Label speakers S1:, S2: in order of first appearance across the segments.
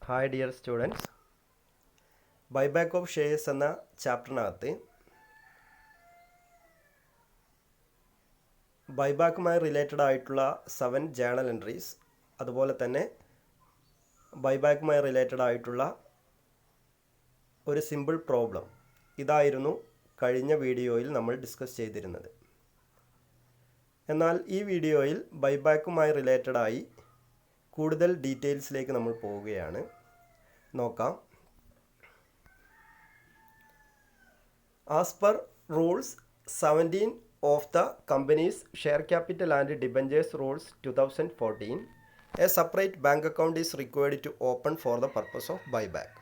S1: Hi dear students, buyback of shares എന്ന ചാപ്റ്ററിനകത്ത് ബൈബാക്കുമായി related ആയിട്ടുള്ള 7 journal entries, അതുപോലെ തന്നെ ബൈബാക്കുമായി റിലേറ്റഡ് ആയിട്ടുള്ള ഒരു സിമ്പിൾ പ്രോബ്ലം, ഇതായിരുന്നു കഴിഞ്ഞ വീഡിയോയിൽ നമ്മൾ ഡിസ്കസ് ചെയ്തിരുന്നത്. എന്നാൽ ഈ വീഡിയോയിൽ ബൈബാക്കുമായി റിലേറ്റഡ് ആയി കൂടുതൽ ഡീറ്റെയിൽസിലേക്ക് നമ്മൾ പോവുകയാണ്. നോക്കാം. As per rules 17 of the companies share capital and debentures rules 2014, a separate bank account is required to open for the purpose of buyback.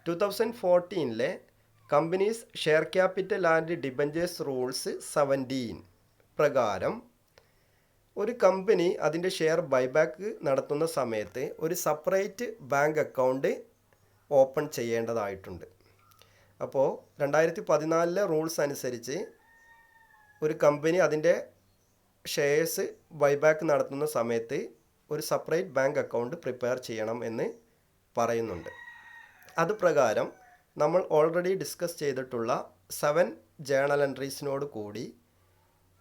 S1: 2014 companies share capital and debentures rules 17 പ്രകാരം ഒരു company അതിൻ്റെ share buyback നടത്തുന്ന സമയത്ത് ഒരു separate bank account open ചെയ്യേണ്ടതായിട്ടുണ്ട്. അപ്പോൾ 2014 rules അനുസരിച്ച് ഒരു കമ്പനി അതിൻ്റെ ഷെയർസ് ബൈബാക്ക് നടത്തുന്ന സമയത്ത് ഒരു സെപ്പറേറ്റ് ബാങ്ക് അക്കൗണ്ട് പ്രിപ്പയർ ചെയ്യണം എന്ന് പറയുന്നുണ്ട്. അതുപ്രകാരം നമ്മൾ ഓൾറെഡി ഡിസ്കസ് ചെയ്തിട്ടുള്ള 7 ജേണൽ എൻട്രീസിനോട് കൂടി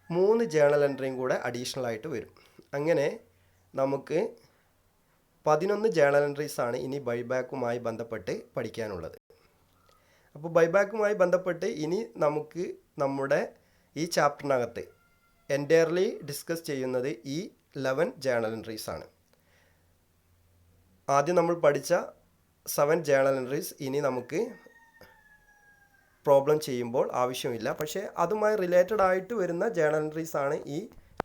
S1: 3 ജേണൽ എൻട്രിയും കൂടെ അഡീഷണൽ ആയിട്ട് വരും. അങ്ങനെ നമുക്ക് 11 ജേണൽ എൻട്രീസാണ് ഇനി ബൈബാക്കുമായി ബന്ധപ്പെട്ട് പഠിക്കാനുള്ളത്. അപ്പോൾ ബൈബാക്കുമായി ബന്ധപ്പെട്ട് ഇനി നമുക്ക് നമ്മുടെ ഈ ചാപ്റ്ററിനകത്ത് എൻറ്റയർലി ഡിസ്കസ് ചെയ്യുന്നത് ഈ 11 ജേണൽ എൻട്രീസാണ്. ആദ്യം നമ്മൾ പഠിച്ച 7 ജേണൽ എൻട്രീസ് ഇനി നമുക്ക് പ്രോബ്ലം ചെയ്യുമ്പോൾ ആവശ്യമില്ല. പക്ഷേ അതുമായി റിലേറ്റഡ് ആയിട്ട് വരുന്ന ജേണൽ എൻട്രീസ് ആണ് ഈ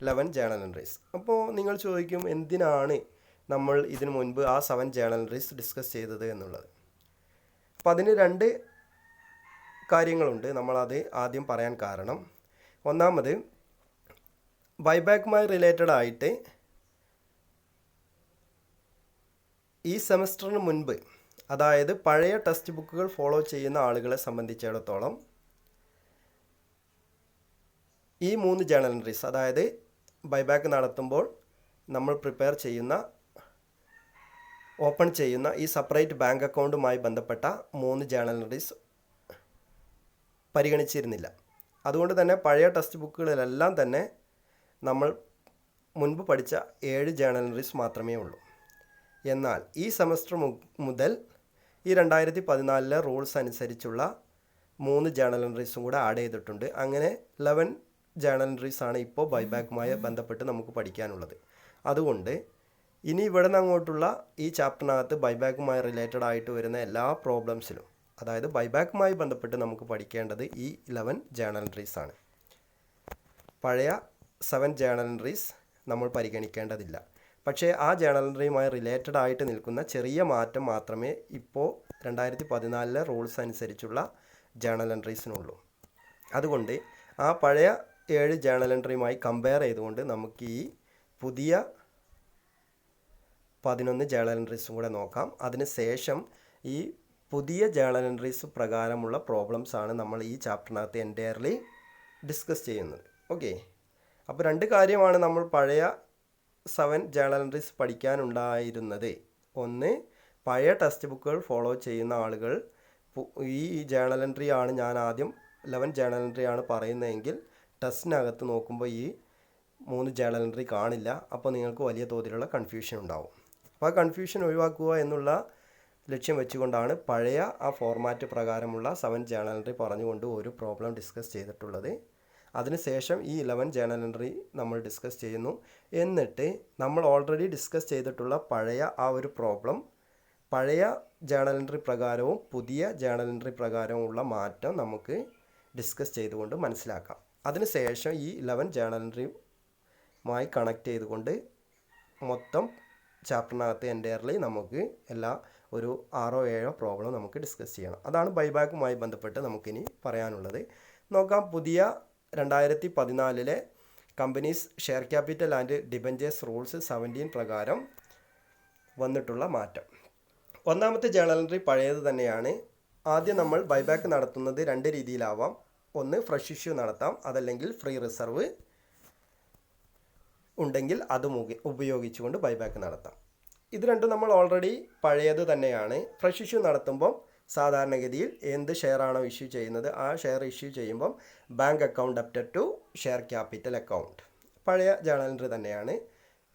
S1: 11 ജേണൽ എൻട്രീസ്. അപ്പോൾ നിങ്ങൾ ചോദിക്കും, എന്തിനാണ് നമ്മൾ ഇതിനു മുൻപ് ആ 7 ജേണൽ എൻട്രീസ് ഡിസ്കസ് ചെയ്തത് എന്നുള്ളത്. അപ്പോൾ അതിന് 2 കാര്യങ്ങളുണ്ട്. നമ്മളത് ആദ്യം പറയാൻ കാരണം, ഒന്നാമത് ബൈബാക്കുമായി റിലേറ്റഡ് ആയിട്ട് ഈ സെമസ്റ്ററിന് മുൻപ്, അതായത് പഴയ ടെക്സ്റ്റ് ബുക്കുകൾ ഫോളോ ചെയ്യുന്ന ആളുകളെ സംബന്ധിച്ചിടത്തോളം ഈ 3 ജേണൽ എൻട്രീസ്, അതായത് ബൈബാക്ക് നടത്തുമ്പോൾ നമ്മൾ പ്രിപ്പയർ ചെയ്യുന്ന, ഓപ്പൺ ചെയ്യുന്ന ഈ സെപ്പറേറ്റ് ബാങ്ക് അക്കൗണ്ടുമായി ബന്ധപ്പെട്ട 3 ജേണൽ എൻട്രീസ് പരിഗണിച്ചിരുന്നില്ല. അതുകൊണ്ട് തന്നെ പഴയ ടെക്സ്റ്റ് ബുക്കുകളിലെല്ലാം തന്നെ നമ്മൾ മുൻപ് പഠിച്ച 7 ജേണൽ എൻട്രീസ് മാത്രമേ ഉള്ളൂ. എന്നാൽ ഈ സെമസ്റ്റർ മുതൽ ഈ 2014 റൂൾസ് അനുസരിച്ചുള്ള 3 ജേണൽ എൻട്രീസും കൂടെ ആഡ് ചെയ്തിട്ടുണ്ട്. അങ്ങനെ 11 ജേണൽ എൻട്രീസാണ് ഇപ്പോൾ ബൈബാക്കുമായി ബന്ധപ്പെട്ട് നമുക്ക് പഠിക്കാനുള്ളത്. അതുകൊണ്ട് ഇനി ഇവിടെ നിന്ന് അങ്ങോട്ടുള്ള ഈ ചാപ്റ്ററിനകത്ത് ബൈബാക്കുമായി റിലേറ്റഡ് ആയിട്ട് വരുന്ന എല്ലാ പ്രോബ്ലംസിലും, അതായത് ബൈബാക്കുമായി ബന്ധപ്പെട്ട് നമുക്ക് പഠിക്കേണ്ടത് ഈ 11 ജേണൽ എൻട്രീസാണ്. പഴയ 7 ജേണൽ എൻട്രീസ് നമ്മൾ പരിഗണിക്കേണ്ടതില്ല. പക്ഷേ ആ ജേണൽ എൻട്രിയുമായി റിലേറ്റഡ് ആയിട്ട് നിൽക്കുന്ന ചെറിയ മാറ്റം മാത്രമേ ഇപ്പോൾ 2014 റൂൾസ് അനുസരിച്ചുള്ള ജേണൽ എൻട്രീസിനുള്ളൂ. അതുകൊണ്ട് ആ പഴയ 7 ജേണൽ എൻട്രിയുമായി കമ്പയർ ചെയ്തുകൊണ്ട് നമുക്ക് ഈ പുതിയ 11 ജേണൽ എൻട്രീസും കൂടെ നോക്കാം. അതിന് ശേഷം ഈ പുതിയ ജേണൽ എൻട്രീസ് പ്രകാരമുള്ള പ്രോബ്ലംസ് ആണ് നമ്മൾ ഈ ചാപ്റ്ററിനകത്ത് എൻറ്റയർലി ഡിസ്കസ് ചെയ്യുന്നത്. ഓക്കെ, അപ്പോൾ 2 കാര്യമാണ് നമ്മൾ പഴയ 7 ജേണൽ എൻട്രീസ് പഠിക്കാനുണ്ടായിരുന്നത്. ഒന്ന്, പഴയ ടെക്സ്റ്റ് ബുക്കുകൾ ഫോളോ ചെയ്യുന്ന ആളുകൾ ഈ ജേണൽ എൻട്രി ആണ് ഞാൻ ആദ്യം 11 ജേണൽ എൻട്രി ആണ് പറയുന്നതെങ്കിൽ ടെസ്റ്റിനകത്ത് നോക്കുമ്പോൾ ഈ 3 ജേണൽ എൻട്രി കാണില്ല. അപ്പോൾ നിങ്ങൾക്ക് വലിയ തോതിലുള്ള കൺഫ്യൂഷൻ ഉണ്ടാവും. അപ്പോൾ ആ കൺഫ്യൂഷൻ ഒഴിവാക്കുക എന്നുള്ള ലക്ഷ്യം വെച്ചുകൊണ്ടാണ് പഴയ ആ ഫോർമാറ്റ് പ്രകാരമുള്ള 7 ജേണൽ എൻട്രി പറഞ്ഞുകൊണ്ട് ഒരു പ്രോബ്ലം ഡിസ്കസ് ചെയ്തിട്ടുള്ളത്. അതിനുശേഷം ഈ 11 ജേണൽ എൻട്രി നമ്മൾ ഡിസ്കസ് ചെയ്യുന്നു. എന്നിട്ട് നമ്മൾ ഓൾറെഡി ഡിസ്കസ് ചെയ്തിട്ടുള്ള പഴയ ആ ഒരു പ്രോബ്ലം, പഴയ ജേണൽ എൻട്രി പ്രകാരവും പുതിയ ജേണൽ എൻട്രി പ്രകാരവുമുള്ള മാറ്റം നമുക്ക് ഡിസ്കസ് ചെയ്തുകൊണ്ട് മനസ്സിലാക്കാം. അതിനുശേഷം ഈ 11 ജേണൽ എൻട്രിയുമായി കണക്ട് ചെയ്തുകൊണ്ട് മൊത്തം ചാപ്റ്ററിനകത്ത് എൻറ്റയർലി നമുക്ക് ഒരു 6-7 പ്രോബ്ലം നമുക്ക് ഡിസ്കസ് ചെയ്യണം. അതാണ് ബൈബാക്കുമായി ബന്ധപ്പെട്ട് നമുക്കിനി പറയാനുള്ളത്. നോക്കാം. പുതിയ 2014 companies share capital and debentures rules 17 പ്രകാരം വന്നിട്ടുള്ള മാറ്റം. ഒന്നാമത്തെ ജേണൽ എൻട്രി പഴയത് തന്നെയാണ്. ആദ്യം നമ്മൾ ബൈബാക്ക് നടത്തുന്നത് 2 രീതിയിലാവാം. ഒന്ന്, ഫ്രഷ് ഇഷ്യൂ നടത്താം, അതല്ലെങ്കിൽ ഫ്രീ റിസർവ് ഉണ്ടെങ്കിൽ അത് ഉപയോഗിച്ചുകൊണ്ട് ബൈബാക്ക് നടത്താം. ഇത് രണ്ടും നമ്മൾ ഓൾറെഡി പഴയത് തന്നെയാണ്. ഫ്രഷ് ഇഷ്യൂ നടത്തുമ്പം സാധാരണഗതിയിൽ എന്ത് ഷെയറാണോ ഇഷ്യൂ ചെയ്യുന്നത് ആ ഷെയർ ഇഷ്യൂ ചെയ്യുമ്പം bank account debtor to share capital account പഴയ ജേണൽ എൻട്രി തന്നെയാണ്.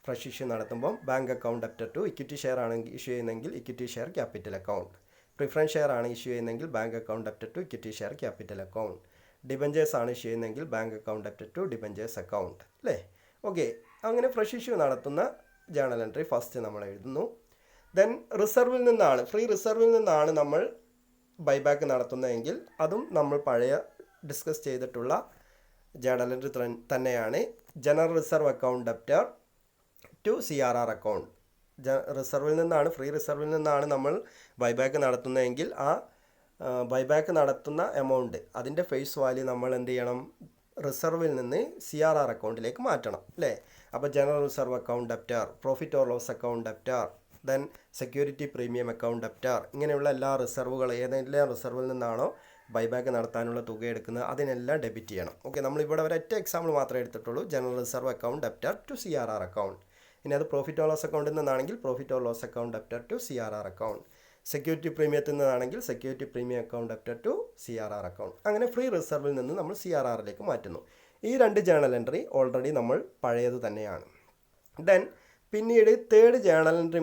S1: ഫ്രഷ് ഇഷ്യൂ നടത്തുമ്പം bank account debtor to equity share ആണ് ഇഷ്യൂ ചെയ്യുന്നതെങ്കിൽ equity share capital account, preference share ആണ് ഇഷ്യൂ ചെയ്യുന്നതെങ്കിൽ bank account debtor to equity share capital account, debentures ആണ് issue ചെയ്യുന്നതെങ്കിൽ bank account debtor to debentures account അല്ലേ. Okay, അങ്ങനെ fresh issue നടത്തുന്ന journal entry first നമ്മൾ എഴുതുന്നു. ദെൻ റിസർവിൽ നിന്നാണ്, ഫ്രീ റിസർവിൽ നിന്നാണ് നമ്മൾ ബൈബാക്ക് നടത്തുന്നതെങ്കിൽ അതും നമ്മൾ പഴയ ഡിസ്കസ് ചെയ്തിട്ടുള്ള ജേണൽ എൻട്രി തന്നെയാണ്. General reserve account debtor to CRR account. റിസർവിൽ നിന്നാണ്, ഫ്രീ റിസർവിൽ നിന്നാണ് നമ്മൾ ബൈബാക്ക് നടത്തുന്നതെങ്കിൽ ആ ബൈബാക്ക് നടത്തുന്ന എമൗണ്ട് അതിൻ്റെ ഫേസ് വാല്യൂ നമ്മൾ എന്ത് ചെയ്യണം, റിസർവിൽ നിന്ന് CRR അക്കൗണ്ടിലേക്ക് മാറ്റണം അല്ലേ. അപ്പോൾ general reserve account debtor, profit or loss account debtor, then security premium account debtor, ഇങ്ങനെയുള്ള എല്ലാ റിസർവുകൾ ഏതെല്ലാം റിസർവിൽ നിന്നാണോ ബൈബാക്ക് നടത്താനുള്ള തുക എടുക്കുന്നത് അതിനെല്ലാം ഡെബിറ്റ് ചെയ്യണം. ഓക്കെ, നമ്മളിവിടെ ഒരൊറ്റ എക്സാമ്പിൾ മാത്രമേ എടുത്തിട്ടുള്ളൂ, general reserve account debtor to CRR account. ഇനി അത് പ്രോഫിറ്റ് ഓർ ലോസ് അക്കൗണ്ടിൽ നിന്നാണെങ്കിൽ profit or loss account debtor to CRR account, security പ്രീമിയത്തിൽ നിന്നാണെങ്കിൽ security premium account debtor to CRR account. അങ്ങനെ ഫ്രീ റിസർവിൽ നിന്ന് നമ്മൾ CRRലേക്ക് മാറ്റുന്നു. ഈ രണ്ട് ജേണൽ എൻട്രി ഓൾറെഡി നമ്മൾ പഴയത് തന്നെയാണ്. ദെൻ പിന്നീട് തേർഡ് ജേണൽ എൻട്രി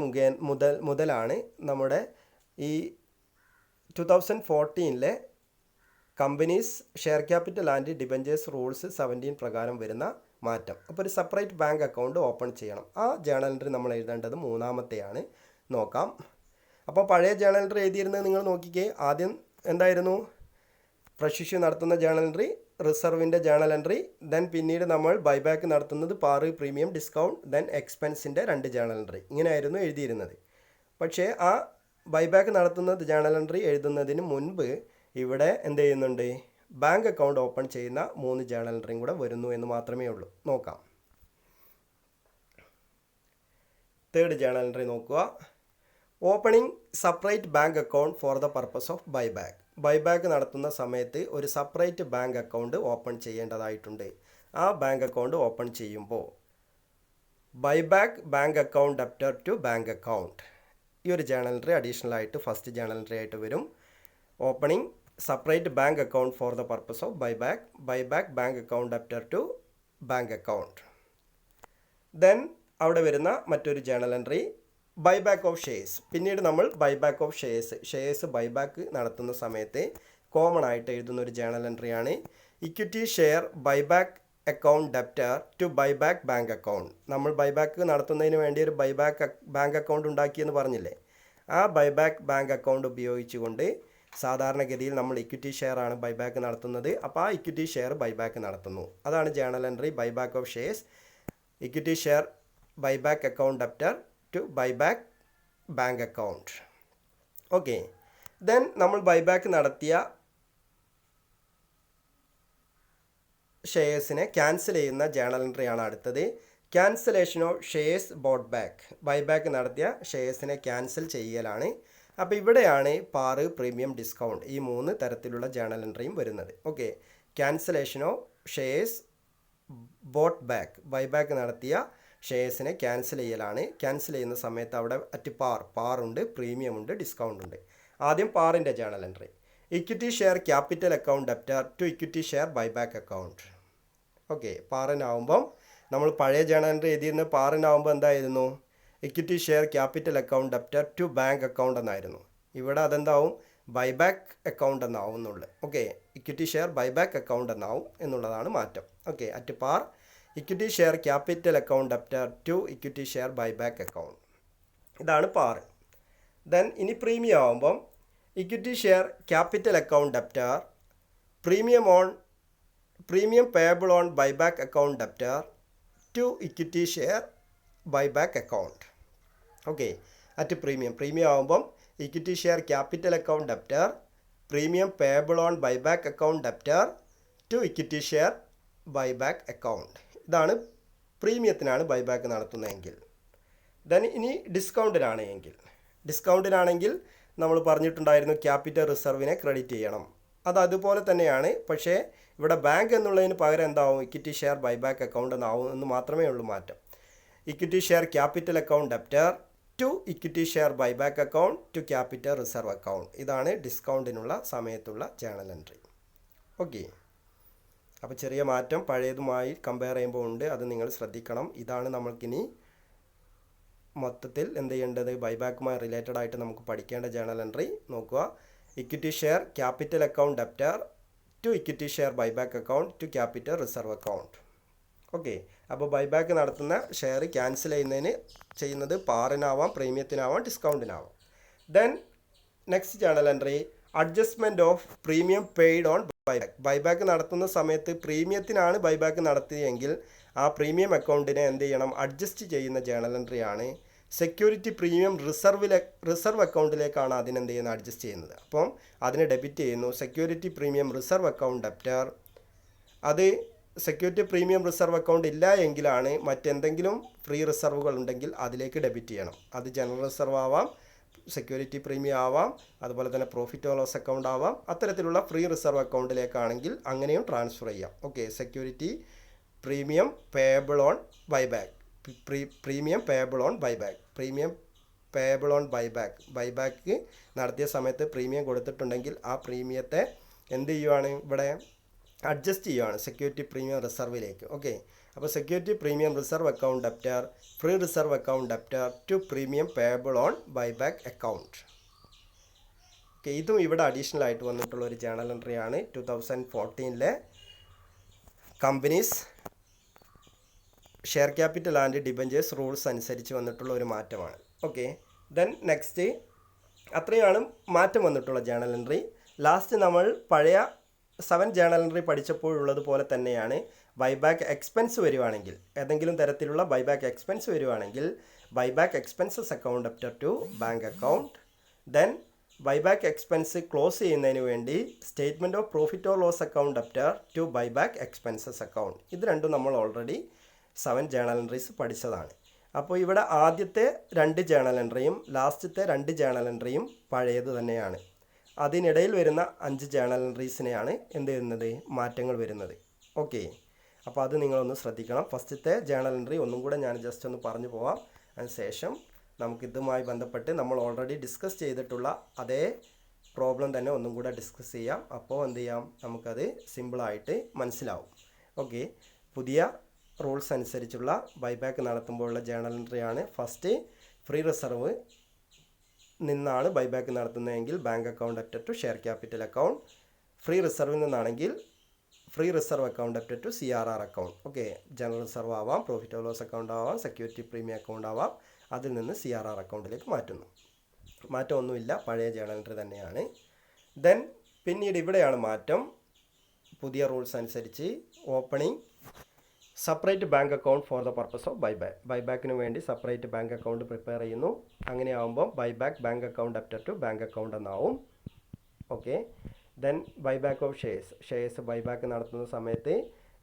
S1: മുതലാണ് നമ്മുടെ ഈ 2014 companies share capital and debentures rules 17 പ്രകാരം വരുന്ന മാറ്റം. അപ്പോൾ ഒരു സെപ്പറേറ്റ് ബാങ്ക് അക്കൗണ്ട് ഓപ്പൺ ചെയ്യണം. ആ ജേണൽ എൻട്രി നമ്മൾ എഴുതേണ്ടത് മൂന്നാമത്തെയാണ്. നോക്കാം. അപ്പോൾ പഴയ ജേണൽ എൻട്രി എഴുതിയിരുന്നത് നിങ്ങൾ നോക്കിക്കേ. ആദ്യം എന്തായിരുന്നു, ഫ്രഷ് ഇഷ്യൂ നടത്തുന്ന ജേണൽ എൻട്രി, റിസർവിൻ്റെ ജേണൽ എൻട്രി, ദെൻ പിന്നീട് നമ്മൾ ബൈബാക്ക് നടത്തുന്നത് പാറ്, പ്രീമിയം, ഡിസ്കൗണ്ട്, ദെൻ എക്സ്പെൻസിൻ്റെ 2 ജേണൽ എൻട്രി, ഇങ്ങനെയായിരുന്നു എഴുതിയിരുന്നത്. പക്ഷേ ആ ബൈബാക്ക് നടത്തുന്നത് ജേണൽ എൻട്രി എഴുതുന്നതിന് മുൻപ് ഇവിടെ എന്ത് ചെയ്യുന്നുണ്ട്, ബാങ്ക് അക്കൗണ്ട് ഓപ്പൺ ചെയ്യുന്ന 3 ജേണൽ എൻട്രിയും കൂടെ വരുന്നു എന്ന് മാത്രമേ ഉള്ളൂ. നോക്കാം. തേർഡ് ജേണൽ എൻട്രി നോക്കുക. Opening separate bank account for the purpose of buyback. Buyback നടത്തുന്ന സമയത്ത് ഒരു സെപ്പറേറ്റ് ബാങ്ക് അക്കൗണ്ട് ഓപ്പൺ ചെയ്യേണ്ടതായിട്ടുണ്ട്. ആ ബാങ്ക് അക്കൗണ്ട് ഓപ്പൺ ചെയ്യുമ്പോൾ buyback bank account debtor to bank account, ഈ ഒരു ജേണൽ എൻട്രി അഡീഷണൽ ആയിട്ട് ഫസ്റ്റ് ജേണൽ എൻട്രി ആയിട്ട് വരും. Opening separate bank account for the purpose of buyback bank account debtor to bank account. Then അവിടെ വരുന്ന മറ്റൊരു journal entry buyback of shares. പിന്നീട് നമ്മൾ ബൈബാക്ക് ഓഫ് ഷെയർസ് ബൈബാക്ക് നടത്തുന്ന സമയത്ത് കോമൺ ആയിട്ട് എഴുതുന്ന ഒരു ജേണൽ എൻട്രിയാണ് equity share buyback account debtor to buyback bank account. നമ്മൾ ബൈബാക്ക് നടത്തുന്നതിന് വേണ്ടി ഒരു ബൈബാക്ക് ബാങ്ക് അക്കൗണ്ട് ഉണ്ടാക്കിയെന്ന് പറഞ്ഞില്ലേ, ആ ബൈബാക്ക് ബാങ്ക് അക്കൗണ്ട് ഉപയോഗിച്ചുകൊണ്ട് സാധാരണഗതിയിൽ നമ്മൾ ഇക്വിറ്റി ഷെയർ ആണ് ബൈബാക്ക് നടത്തുന്നത്. അപ്പോൾ ആ ഇക്വിറ്റി ഷെയർ ബൈബാക്ക് നടത്തുന്നു. അതാണ് journal entry buyback of shares, equity share buyback account debtor to buyback bank account. Okay, then നമ്മൾ ബൈബാക്ക് നടത്തിയ ഷെയർസിനെ ക്യാൻസൽ ചെയ്യുന്ന ജേണൽ എൻട്രിയാണ് അടുത്തത്. Cancellation of shares bought back. Buyback നടത്തിയ ഷെയർസിനെ ക്യാൻസൽ ചെയ്യലാണ്. അപ്പോൾ ഇവിടെയാണ് പാറ്, പ്രീമിയം, ഡിസ്കൗണ്ട് ഈ 3 തരത്തിലുള്ള ജേണൽ എൻട്രിയും വരുന്നത്. Okay, cancellation of shares bought back. Buyback നടത്തിയ ഷെയർസിനെ ക്യാൻസൽ ചെയ്യലാണ്. ക്യാൻസൽ ചെയ്യുന്ന സമയത്ത് അവിടെ അറ്റ് പാറുണ്ട്, പ്രീമിയം ഉണ്ട്, ഡിസ്കൗണ്ട് ഉണ്ട്. ആദ്യം പാറിൻ്റെ journal entry equity share capital account debtor to equity share buyback account. Okay, പാറിനാവുമ്പം നമ്മൾ പഴയ ജേണൽ എൻട്രി എഴുതിയിരുന്ന പാറിനാവുമ്പോൾ എന്തായിരുന്നു, equity share capital account debtor to bank account എന്നായിരുന്നു. ഇവിടെ അതെന്താവും, ബൈബാക്ക് അക്കൗണ്ട് എന്നാവും എന്നുള്ളത്. Okay, equity share buyback account എന്നാവും എന്നുള്ളതാണ് മാറ്റം. Okay, at par equity share capital account debtor to equity share buyback account, ഇതാണ് പാർ. ദെൻ ഇനി പ്രീമിയം ആവുമ്പം equity share capital account debtor premium payable on buyback account debtor to equity share buyback account. Okay, at premium ആവുമ്പം equity share capital account debtor premium payable on buyback account debtor to equity share buyback account. ഇതാണ് പ്രീമിയത്തിനാണ് buyback നടത്തുന്നതെങ്കിൽ. Then ഇനി ഡിസ്കൗണ്ടിനാണെങ്കിൽ നമ്മൾ പറഞ്ഞിട്ടുണ്ടായിരുന്നു capital റിസർവിനെ credit ചെയ്യണം. അത് അതുപോലെ തന്നെയാണ്. പക്ഷേ ഇവിടെ ബാങ്ക് എന്നുള്ളതിന് പകരം എന്താവും, ഇക്വിറ്റി ഷെയർ ബൈബാക്ക് അക്കൗണ്ട് എന്നാവും എന്ന് മാത്രമേ ഉള്ളൂ മാറ്റം. Equity share capital account debtor to equity share buyback account to capital reserve account. ഇതാണ് ഡിസ്കൗണ്ടിനുള്ള സമയത്തുള്ള ജേണൽ എൻട്രി. ഓക്കെ, അപ്പോൾ ചെറിയ മാറ്റം പഴയതുമായി കമ്പയർ ചെയ്യുമ്പോൾ ഉണ്ട്, അത് നിങ്ങൾ ശ്രദ്ധിക്കണം. ഇതാണ് നമ്മൾക്കിനി മൊത്തത്തിൽ എന്ത് ചെയ്യേണ്ടത്, ബൈബാക്കുമായി റിലേറ്റഡ് ആയിട്ട് നമുക്ക് പഠിക്കേണ്ട ജേണൽ എൻട്രി. നോക്കുക, equity share capital account debtor to equity share buyback account to capital reserve account. Okay, അപ്പോൾ ബൈബാക്ക് നടത്തുന്ന ഷെയർ ക്യാൻസൽ ചെയ്യുന്നത് പാറിനാവാം, പ്രീമിയത്തിനാവാം, ഡിസ്കൗണ്ടിനാവാം. Then next journal entry, adjustment of premium paid on buyback. Buyback നടത്തുന്ന സമയത്ത് പ്രീമിയത്തിനാണ് buyback നടത്തിയെങ്കിൽ ആ പ്രീമിയം അക്കൗണ്ടിനെ എന്ത് ചെയ്യണം, അഡ്ജസ്റ്റ് ചെയ്യുന്ന ജേണൽ എൻട്രിയാണ് സെക്യൂരിറ്റി പ്രീമിയം റിസർവ് അക്കൗണ്ടിലേക്കാണ് അതിനെന്ത് ചെയ്യുന്നത്, അഡ്ജസ്റ്റ് ചെയ്യുന്നത്. അപ്പം അതിനെ ഡെബിറ്റ് ചെയ്യുന്നു. Security premium reserve account debtor, അത് സെക്യൂരിറ്റി പ്രീമിയം റിസർവ് അക്കൗണ്ട് ഇല്ല എങ്കിലാണ് മറ്റെന്തെങ്കിലും ഫ്രീ റിസർവുകൾ ഉണ്ടെങ്കിൽ അതിലേക്ക് ഡെബിറ്റ് ചെയ്യണം. അത് ജനറൽ റിസർവ് ആവാം, സെക്യൂരിറ്റി പ്രീമിയം ആവാം, അതുപോലെ തന്നെ പ്രോഫിറ്റ് ഓർ ലോസ് അക്കൗണ്ട് ആവാം. അത്തരത്തിലുള്ള ഫ്രീ റിസർവ് അക്കൗണ്ടിലേക്കാണെങ്കിൽ അങ്ങനെയും ട്രാൻസ്ഫർ ചെയ്യാം. Okay, security premium payable on buyback, premium payable on buyback, premium payable on buyback നടത്തിയ സമയത്ത് പ്രീമിയം കൊടുത്തിട്ടുണ്ടെങ്കിൽ ആ പ്രീമിയത്തെ എന്ത് ചെയ്യുവാണ്, ഇവിടെ അഡ്ജസ്റ്റ് ചെയ്യുവാണ് സെക്യൂരിറ്റി പ്രീമിയം റിസർവിലേക്ക്. ഓക്കെ, അപ്പോൾ security premium reserve account debtor, free reserve account debtor to premium payable on buyback account. Okay, ഇതും ഇവിടെ അഡീഷണൽ ആയിട്ട് വന്നിട്ടുള്ള ഒരു ജേണൽ എൻട്രിയാണ്. 2014 companies share capital and debentures rules അനുസരിച്ച് വന്നിട്ടുള്ള ഒരു മാറ്റമാണ്. ഓക്കെ, ദെൻ നെക്സ്റ്റ്, അത്രയാണ് മാറ്റം വന്നിട്ടുള്ള ജേണൽ എൻട്രി. ലാസ്റ്റ് നമ്മൾ പഴയ 7 ജേണൽ എൻട്രി പഠിച്ചപ്പോഴുള്ളതുപോലെ തന്നെയാണ്. ബൈബാക്ക് എക്സ്പെൻസ് വരുവാണെങ്കിൽ, ഏതെങ്കിലും തരത്തിലുള്ള ബൈബാക്ക് എക്സ്പെൻസ് വരുവാണെങ്കിൽ buyback expenses account debtor to bank account. Then buyback expense close ചെയ്യുന്നതിന് വേണ്ടി statement of profit or loss account debtor to buyback expenses account. ഇത് രണ്ടും നമ്മൾ ഓൾറെഡി 7 ജേണൽ എൻട്രീസ് പഠിച്ചതാണ്. അപ്പോൾ ഇവിടെ ആദ്യത്തെ 2 ജേണൽ എൻട്രിയും ലാസ്റ്റത്തെ 2 ജേണൽ എൻട്രിയും പഴയത് തന്നെയാണ്. അതിനിടയിൽ വരുന്ന 5 ജേണൽ എൻട്രീസിനെയാണ് എന്ത് ചെയ്യുന്നത്, മാറ്റങ്ങൾ വരുന്നത്. ഓക്കെ, അപ്പോൾ അത് നിങ്ങളൊന്ന് ശ്രദ്ധിക്കണം. ഫസ്റ്റത്തെ ജേണൽ എൻട്രി ഒന്നും കൂടെ ഞാൻ ജസ്റ്റ് ഒന്ന് പറഞ്ഞു പോവാം. അതിനുശേഷം നമുക്കിതുമായി ബന്ധപ്പെട്ട് നമ്മൾ ഓൾറെഡി ഡിസ്കസ് ചെയ്തിട്ടുള്ള അതേ പ്രോബ്ലം തന്നെ ഒന്നും കൂടെ ഡിസ്കസ് ചെയ്യാം. അപ്പോൾ എന്ത് ചെയ്യാം, നമുക്കത് സിമ്പിളായിട്ട് മനസ്സിലാവും. ഓക്കെ, പുതിയ റൂൾസ് അനുസരിച്ചുള്ള ബൈബാക്ക് നടത്തുമ്പോഴുള്ള ജേണൽ എൻട്രിയാണ്. ഫസ്റ്റ്, ഫ്രീ റിസർവ് നിന്നാണ് ബൈബാക്ക് നടത്തുന്നതെങ്കിൽ bank account debtor to share capital account. Free റിസർവിൽ നിന്നാണെങ്കിൽ free reserve account debtor to CRR account. Okay, general reserve ആവാം, പ്രോഫിറ്റ് ഓർ ലോസ് അക്കൗണ്ട് ആവാം, സെക്യൂരിറ്റി പ്രീമിയം അക്കൗണ്ട് ആവാം. അതിൽ നിന്ന് CRR അക്കൗണ്ടിലേക്ക് മാറ്റുന്നു. മാറ്റമൊന്നുമില്ല, പഴയ ജേണൽ എൻട്രി തന്നെയാണ്. ദെൻ പിന്നീട് ഇവിടെയാണ് മാറ്റം. പുതിയ റൂൾസ് അനുസരിച്ച് opening separate bank account for the purpose of buyback. ബൈബാക്കിന് വേണ്ടി സെപ്പറേറ്റ് ബാങ്ക് അക്കൗണ്ട് പ്രിപ്പയർ ചെയ്യുന്നു. അങ്ങനെ ആകുമ്പോൾ buyback bank account debtor to bank account എന്നാവും. Okay, then buyback of shares buyback നടത്തുന്ന സമയത്ത്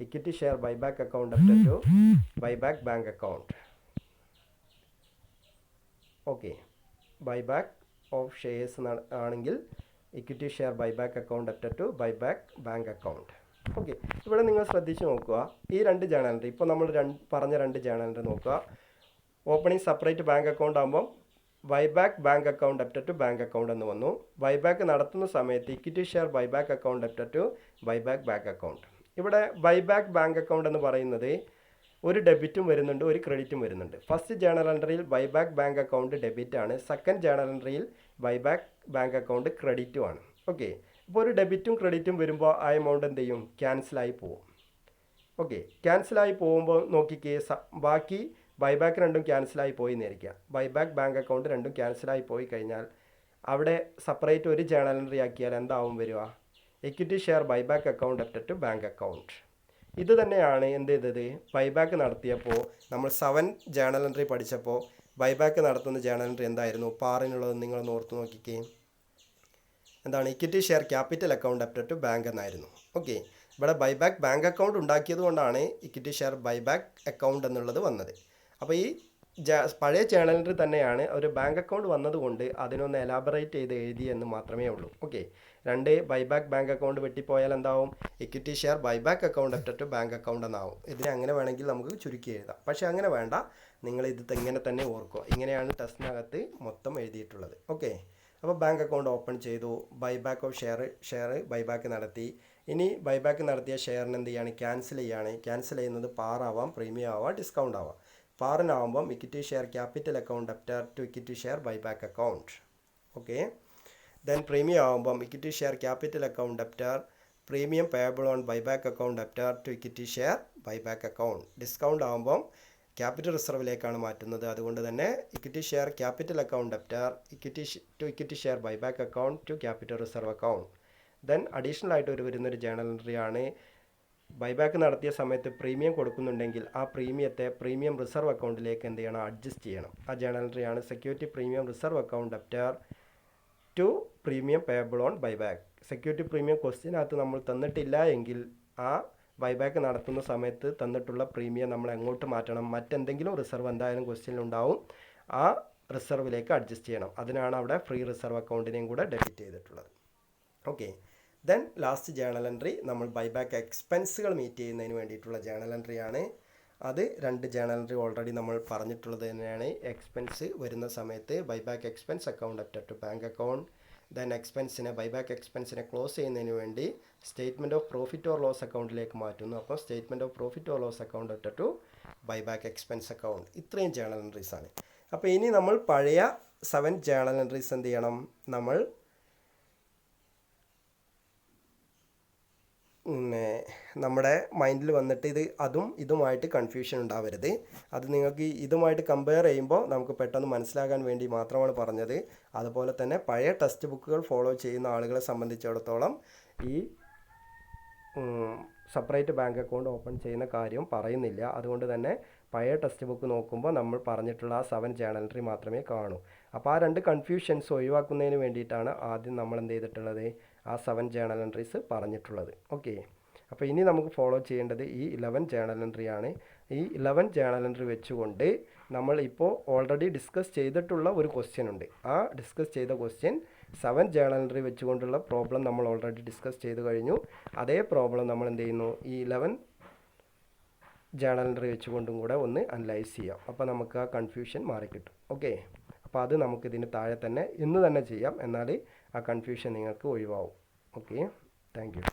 S1: equity share buyback account debtor to buyback bank account. Okay, buyback of shares ആണെങ്കിൽ equity share buyback account debtor to buyback bank account. Okay, ഇവിടെ നിങ്ങൾ ശ്രദ്ധിച്ച് നോക്കുക. ഈ 2 journal entry, ഇപ്പോൾ നമ്മൾ പറഞ്ഞ 2 ജേണൽ എൻട്രി നോക്കുക. ഓപ്പണിംഗ് സെപ്പറേറ്റ് ബാങ്ക് അക്കൗണ്ട് ആകുമ്പോൾ buyback bank account debtor to bank account എന്ന് വന്നു. ബൈബാക്ക് നടത്തുന്ന സമയത്ത് equity share buyback account debtor to buyback bank account. ഇവിടെ ബൈബാക്ക് ബാങ്ക് അക്കൗണ്ട് എന്ന് പറയുന്നത് ഒരു ഡെബിറ്റും വരുന്നുണ്ട്, ഒരു ക്രെഡിറ്റും വരുന്നുണ്ട്. ഫസ്റ്റ് ജേണൽ എൻട്രിയിൽ ബൈബാക്ക് ബാങ്ക് അക്കൗണ്ട് ഡെബിറ്റ് ആണ്. സെക്കൻഡ് ജേണൽ എൻട്രിയിൽ ബൈബാക്ക് ബാങ്ക് അക്കൗണ്ട് ക്രെഡിറ്റും ആണ്. ഓക്കെ, ഇപ്പോൾ ഒരു ഡെബിറ്റും ക്രെഡിറ്റും വരുമ്പോൾ ആ എമൗണ്ട് എന്ത് ചെയ്യും, ക്യാൻസലായി പോകും. ഓക്കെ, ക്യാൻസലായി പോകുമ്പോൾ നോക്കിക്കേ, ബാക്കി ബൈബാക്ക് രണ്ടും ക്യാൻസലായി പോയി എന്നിരിക്കുക. ബൈബാക്ക് ബാങ്ക് അക്കൗണ്ട് രണ്ടും ക്യാൻസലായി പോയി കഴിഞ്ഞാൽ അവിടെ സെപ്പറേറ്റ് ഒരു ജേണൽ എൻട്രി ആക്കിയാൽ എന്താവും വരിക, equity share buyback account debtor to bank account. ഇത് തന്നെയാണ് എന്ത് ചെയ്തത്, ബൈബാക്ക് നടത്തിയപ്പോൾ നമ്മൾ 7 ജേണൽ എൻട്രി പഠിച്ചപ്പോൾ ബൈബാക്ക് നടത്തുന്ന ജേണൽ എൻട്രി എന്തായിരുന്നു, പാറിനുള്ളത് നിങ്ങളൊന്ന് ഓർത്ത് നോക്കിക്കേ. എന്താണ്, equity share capital account debtor to bank എന്നായിരുന്നു. ഓക്കെ, ഇവിടെ ബൈബാക്ക് ബാങ്ക് അക്കൗണ്ട് ഉണ്ടാക്കിയത് കൊണ്ടാണ് ഇക്വിറ്റി ഷെയർ ബൈബാക്ക് അക്കൗണ്ട് എന്നുള്ളത് വന്നത്. അപ്പോൾ ഈ പഴയ ജേണൽ എൻട്രി തന്നെയാണ്, ഒരു ബാങ്ക് അക്കൗണ്ട് വന്നതുകൊണ്ട് അതിനൊന്ന് എലാബറേറ്റ് ചെയ്ത് എഴുതി എന്ന് മാത്രമേ ഉള്ളൂ. ഓക്കെ, 2 ബൈബാക്ക് ബാങ്ക് അക്കൗണ്ട് വെട്ടിപ്പോയാൽ എന്താവും, equity share buyback account debtor to bank account എന്നാവും. ഇതിനെ അങ്ങനെ വേണമെങ്കിൽ നമുക്ക് ചുരുക്കി എഴുതാം. പക്ഷേ അങ്ങനെ വേണ്ട, നിങ്ങൾ ഇത് ഇങ്ങനെ തന്നെ ഓർക്കുക. ഇങ്ങനെയാണ് ടെസ്റ്റിനകത്ത് മൊത്തം എഴുതിയിട്ടുള്ളത്. ഓക്കെ, അപ്പോൾ ബാങ്ക് അക്കൗണ്ട് ഓപ്പൺ ചെയ്തു, ബൈബാക്ക് ഓഫ് ഷെയർ ബൈബാക്ക് നടത്തി. ഇനി ബൈബാക്ക് നടത്തിയ ഷെയറിന് എന്ത് ചെയ്യാണ്? ക്യാൻസൽ ചെയ്യാണ്. ക്യാൻസൽ ചെയ്യുന്നത് പാറാവാം, പ്രീമിയം ആവാം, ഡിസ്കൗണ്ട് ആവാം. പാറിനാവുമ്പം equity share capital account debtor to equity share buyback account. Okay, then premium ആവുമ്പം equity share capital account debtor premium payable on buyback account debtor to equity share buyback account. Discount ആവുമ്പം capital റിസർവിലേക്കാണ് മാറ്റുന്നത്. അതുകൊണ്ട് തന്നെ equity share capital account debtor equity share buyback account to capital reserve account. Then additional ആയിട്ട് വരുന്നൊരു journal എൻട്രിയാണ് buyback നടത്തിയ സമയത്ത് premium കൊടുക്കുന്നുണ്ടെങ്കിൽ ആ പ്രീമിയത്തെ പ്രീമിയം റിസർവ് അക്കൗണ്ടിലേക്ക് എന്ത് ചെയ്യണം? അഡ്ജസ്റ്റ് ചെയ്യണം. ആ ജേണൽ എൻട്രിയാണ് security premium reserve account debtor to premium payable on buyback. Security premium ക്വസ്റ്റ്യനകത്ത് നമ്മൾ തന്നിട്ടില്ല എങ്കിൽ ആ ബൈബാക്ക് നടത്തുന്ന സമയത്ത് തന്നിട്ടുള്ള പ്രീമിയം നമ്മൾ എങ്ങോട്ട് മാറ്റണം? മറ്റെന്തെങ്കിലും റിസർവ് എന്തായാലും ക്വസ്റ്റ്യനിലുണ്ടാവും, ആ റിസർവിലേക്ക് അഡ്ജസ്റ്റ് ചെയ്യണം. അതിനാണ് അവിടെ ഫ്രീ റിസർവ് അക്കൗണ്ടിനെയും കൂടെ ഡെബിറ്റ് ചെയ്തിട്ടുള്ളത്. Okay, then last journal entry നമ്മൾ ബൈബാക്ക് എക്സ്പെൻസുകൾ മീറ്റ് ചെയ്യുന്നതിന് വേണ്ടിയിട്ടുള്ള ജേണൽ എൻട്രിയാണ്. അത് 2 ജേണൽ എൻട്രി ഓൾറെഡി നമ്മൾ പറഞ്ഞിട്ടുള്ളത് തന്നെയാണ്. എക്സ്പെൻസ് വരുന്ന സമയത്ത് buyback expense account debtor to bank account. Then buyback എക്സ്പെൻസിനെ ക്ലോസ് ചെയ്യുന്നതിന് വേണ്ടി statement of profit or loss അക്കൗണ്ടിലേക്ക് മാറ്റുന്നു. അപ്പോൾ statement of profit or loss account debtor to buyback expense account. ഇത്രയും ജേണൽ എൻട്രീസ് ആണ്. അപ്പോൾ ഇനി നമ്മൾ പഴയ 7 ജേണൽ എൻട്രീസ് എന്ത് ചെയ്യണം? നമ്മൾ നമ്മുടെ മൈൻഡിൽ വന്നിട്ട് ഇതുമായിട്ട് കൺഫ്യൂഷൻ ഉണ്ടാവരുത്. അത് നിങ്ങൾക്ക് ഇതുമായിട്ട് കമ്പയർ ചെയ്യുമ്പോൾ നമുക്ക് പെട്ടെന്ന് മനസ്സിലാകാൻ വേണ്ടി മാത്രമാണ് പറഞ്ഞത്. അതുപോലെ തന്നെ പഴയ ടെക്സ്റ്റ് ബുക്കുകൾ ഫോളോ ചെയ്യുന്ന ആളുകളെ സംബന്ധിച്ചിടത്തോളം ഈ സെപ്പറേറ്റ് ബാങ്ക് അക്കൗണ്ട് ഓപ്പൺ ചെയ്യുന്ന കാര്യം പറയുന്നില്ല. അതുകൊണ്ട് തന്നെ പഴയ ടെക്സ്റ്റ് ബുക്ക് നോക്കുമ്പോൾ നമ്മൾ പറഞ്ഞിട്ടുള്ള ആ 7 ജേണൽ എൻട്രി മാത്രമേ കാണൂ. അപ്പോൾ ആ 2 കൺഫ്യൂഷൻസ് ഒഴിവാക്കുന്നതിന് വേണ്ടിയിട്ടാണ് ആദ്യം നമ്മൾ എന്ത് ചെയ്തിട്ടുള്ളത്? ആ 7 ജേണൽ എൻട്രീസ് പറഞ്ഞിട്ടുള്ളത്. ഓക്കെ, അപ്പോൾ ഇനി നമുക്ക് ഫോളോ ചെയ്യേണ്ടത് ഈ 11 ജേണൽ എൻട്രിയാണ്. ഈ 11 ജേണൽ എൻട്രി വെച്ചുകൊണ്ട് നമ്മൾ ഇപ്പോൾ ഓൾറെഡി ഡിസ്കസ് ചെയ്തിട്ടുള്ള ഒരു ക്വസ്റ്റ്യൻ ഉണ്ട്. ആ ഡിസ്കസ് ചെയ്ത ക്വസ്റ്റ്യൻ 7 ജേണൽ എൻട്രി വെച്ചുകൊണ്ടുള്ള പ്രോബ്ലം നമ്മൾ ഓൾറെഡി ഡിസ്കസ് ചെയ്ത് കഴിഞ്ഞു. അതേ പ്രോബ്ലം നമ്മൾ എന്ത് ചെയ്യുന്നു? ഈ 11 ജേണൽ എൻട്രി വെച്ചുകൊണ്ടും കൂടെ ഒന്ന് അനലൈസ് ചെയ്യാം. അപ്പോൾ നമുക്ക് ആ കൺഫ്യൂഷൻ മാറിക്കിട്ടും. ഓക്കെ, അപ്പോൾ അത് നമുക്കിതിന് താഴെ തന്നെ ഇന്ന് തന്നെ ചെയ്യാം. എന്നാൽ ആ കൺഫ്യൂഷൻ നിങ്ങൾക്ക് ഒഴിവാവും. Okay, thank you.